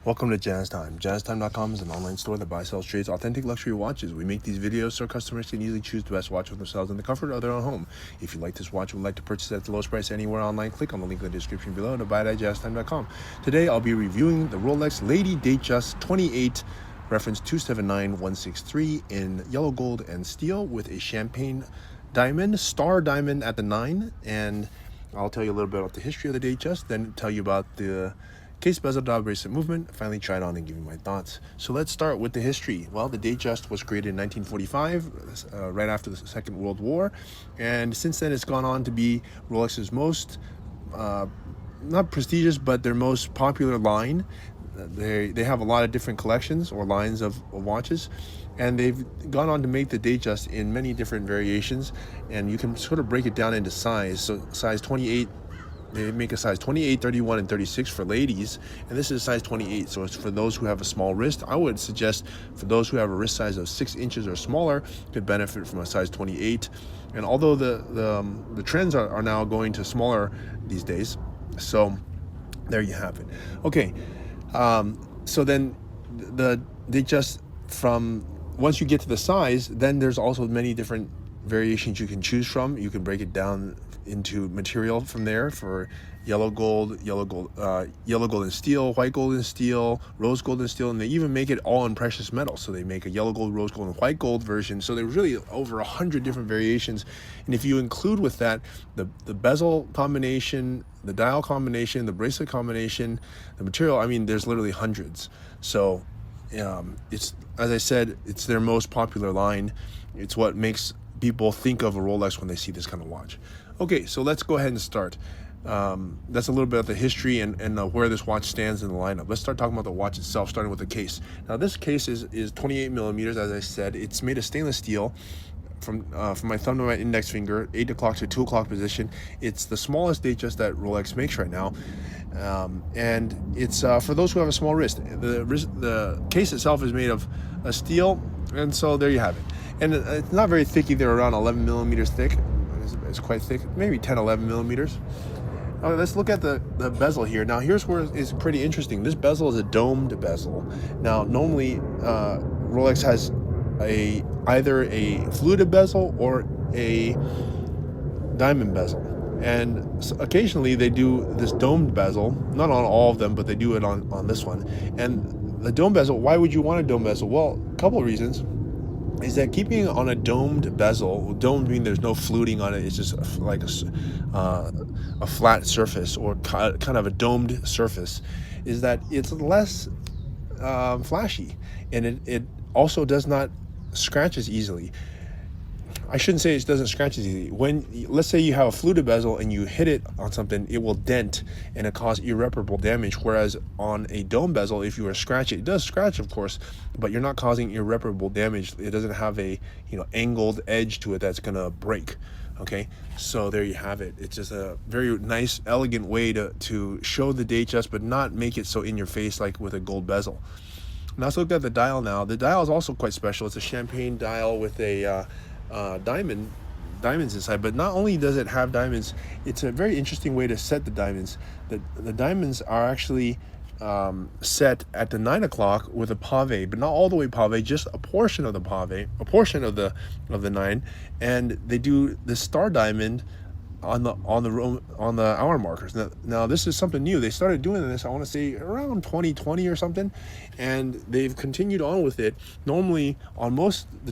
Welcome to Jazz Time. JazzTime.com is an online store that buys, sells, trades authentic luxury watches. We make these videos so customers can easily choose the best watch for themselves in the comfort of their own home. If you like this watch and would like to purchase it at the lowest price anywhere online, click on the link in the description below to buy it at JazzTime.com. Today, I'll be reviewing the Rolex Lady Datejust 28, reference 279163 in yellow gold and steel with a champagne diamond, star diamond at the 9, and I'll tell you a little bit about the history of the Datejust, then tell you about the case bezel dial bracelet movement, finally try it on and give you my thoughts. So let's start with the history. Well, the Datejust was created in 1945, right after the Second World War, and since then it's gone on to be Rolex's most, not prestigious, but their most popular line. They have a lot of different collections or lines of watches, and they've gone on to make the Datejust in many different variations, and you can sort of break it down into size. So size 28, they make a size 28, 31, and 36 for ladies, and this is size 28, so it's for those who have a small wrist. I would suggest for those who have a wrist size of 6 inches or smaller could benefit from a size 28. And although the trends are now going to smaller these days, so there you have it. Okay, so then they just, from once you get to the size, then there's also many different variations you can choose from. You can break it down into material from there for yellow gold and steel, white gold and steel, rose gold and steel, and they even make it all in precious metal. So they make a yellow gold, rose gold, and white gold version. So there's really over 100 different variations, and if you include with that the bezel combination, the dial combination, the bracelet combination, the material, I mean, there's literally hundreds. So it's, as I said, it's their most popular line. It's what makes people think of a Rolex when they see this kind of watch. Okay, so let's go ahead and start. That's a little bit of the history and where this watch stands in the lineup. Let's start talking about the watch itself, starting with the case. Now, this case is 28 millimeters, as I said. It's made of stainless steel. From my thumb to my index finger, 8 o'clock to 2 o'clock position. It's the smallest Datejust that Rolex makes right now, and it's for those who have a small wrist. The case itself is made of a steel, and so there you have it. And it's not very thick either, around 11 millimeters thick. It's quite thick, maybe 10, 11 millimeters. Let's look at the bezel here. Now, here's where it's pretty interesting. This bezel is a domed bezel. Now, normally Rolex has either a fluted bezel or a diamond bezel, and so occasionally they do this domed bezel. Not on all of them, but they do it on this one. And the dome bezel, why would you want a dome bezel? Well, a couple of reasons is that keeping it on a domed bezel, domed meaning there's no fluting on it, it's just like a flat surface, or kind of a domed surface, is that it's less flashy, and it also does not scratch as easily. I shouldn't say it doesn't scratch as easily. When, let's say you have a fluted bezel and you hit it on something, it will dent and it cause irreparable damage. Whereas on a dome bezel, if you were to scratch it, it does scratch, of course, but you're not causing irreparable damage. It doesn't have a angled edge to it that's gonna break. Okay, so there you have it. It's just a very nice, elegant way to show the Datejust, but not make it so in your face like with a gold bezel. Now let's look at the dial now. The dial is also quite special. It's a champagne dial with a diamonds inside, but not only does it have diamonds, it's a very interesting way to set the diamonds. The diamonds are actually set at the 9 o'clock with a pave, but not all the way pave, just a portion of the pave, a portion of the 9, and they do the star diamond on the hour markers. Now this is something new. They started doing this, I want to say around 2020 or something, and they've continued on with it. Normally on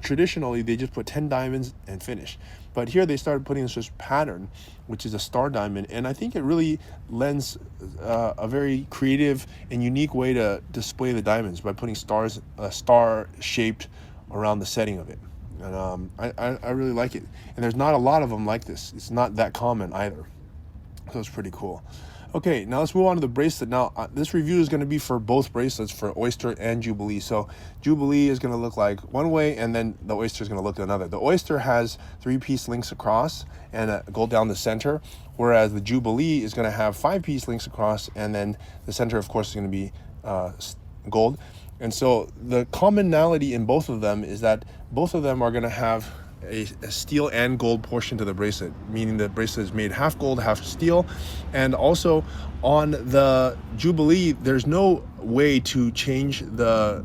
traditionally they just put 10 diamonds and finish, but here they started putting this pattern, which is a star diamond, and I think it really lends a very creative and unique way to display the diamonds by putting stars, star shaped around the setting of it. And I really like it, and there's not a lot of them like this. It's not that common either, so it's pretty cool. Okay, now let's move on to the bracelet. Now this review is going to be for both bracelets, for Oyster and Jubilee. So Jubilee is going to look like one way, and then the Oyster is going to look another. The Oyster has 3-piece links across and a gold down the center, whereas the Jubilee is going to have 5-piece links across, and then the center, of course, is going to be gold. And so the commonality in both of them is that both of them are going to have a steel and gold portion to the bracelet, meaning the bracelet is made half gold, half steel. And also on the Jubilee, there's no way to change the,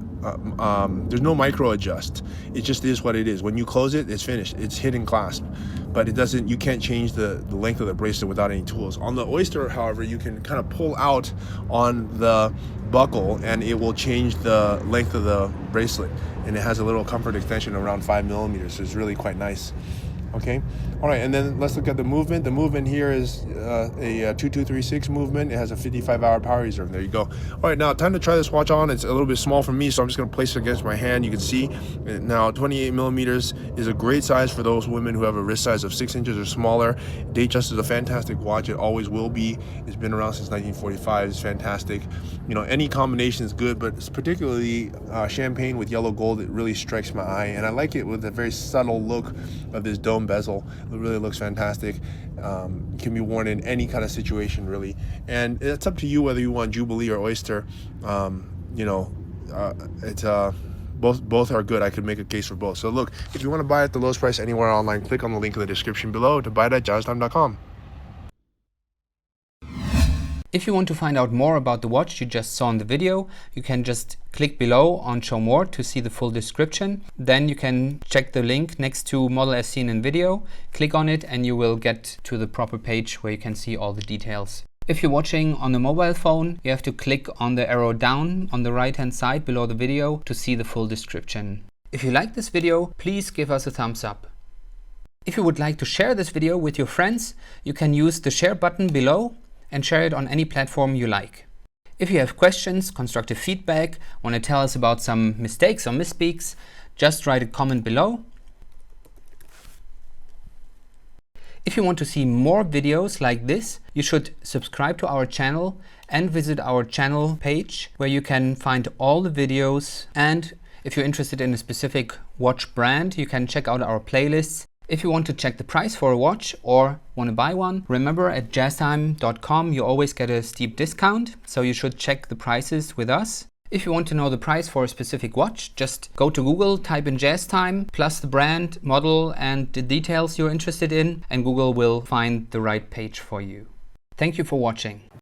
there's no micro adjust. It just is what it is. When you close it, it's finished. It's hidden clasp, but it doesn't, you can't change the length of the bracelet without any tools. On the Oyster, however, you can kind of pull out on the buckle and it will change the length of the bracelet. And it has a little comfort extension around 5 millimeters, so it's really quite nice. Okay, all right, and then let's look at the movement. The movement here is a 2236 movement. It has a 55-hour power reserve. There you go. All right, now time to try this watch on. It's a little bit small for me, so I'm just gonna place it against my hand. You can see now 28 millimeters is a great size for those women who have a wrist size of 6 inches or smaller. Datejust is a fantastic watch. It always will be. It's been around since 1945. It's fantastic. You know, any combination is good, but it's particularly champagne with yellow gold, it really strikes my eye, and I like it with a very subtle look of this dome bezel. It really looks fantastic. Can be worn in any kind of situation, really, and it's up to you whether you want Jubilee or Oyster. You know, it's both are good. I could make a case for both. So look, if you want to buy at the lowest price anywhere online, click on the link in the description below to buy it at jazztime.com. If you want to find out more about the watch you just saw in the video, you can just click below on Show More to see the full description. Then you can check the link next to model as seen in video, click on it and you will get to the proper page where you can see all the details. If you're watching on a mobile phone, you have to click on the arrow down on the right hand side below the video to see the full description. If you like this video, please give us a thumbs up. If you would like to share this video with your friends, you can use the share button below and share it on any platform you like. If you have questions, constructive feedback, want to tell us about some mistakes or misspeaks, just write a comment below. If you want to see more videos like this, you should subscribe to our channel and visit our channel page where you can find all the videos. And if you're interested in a specific watch brand, you can check out our playlists. If you want to check the price for a watch or want to buy one, remember at jazztime.com you always get a steep discount, so you should check the prices with us. If you want to know the price for a specific watch, just go to Google, type in JazzTime, plus the brand, model and the details you're interested in, and Google will find the right page for you. Thank you for watching.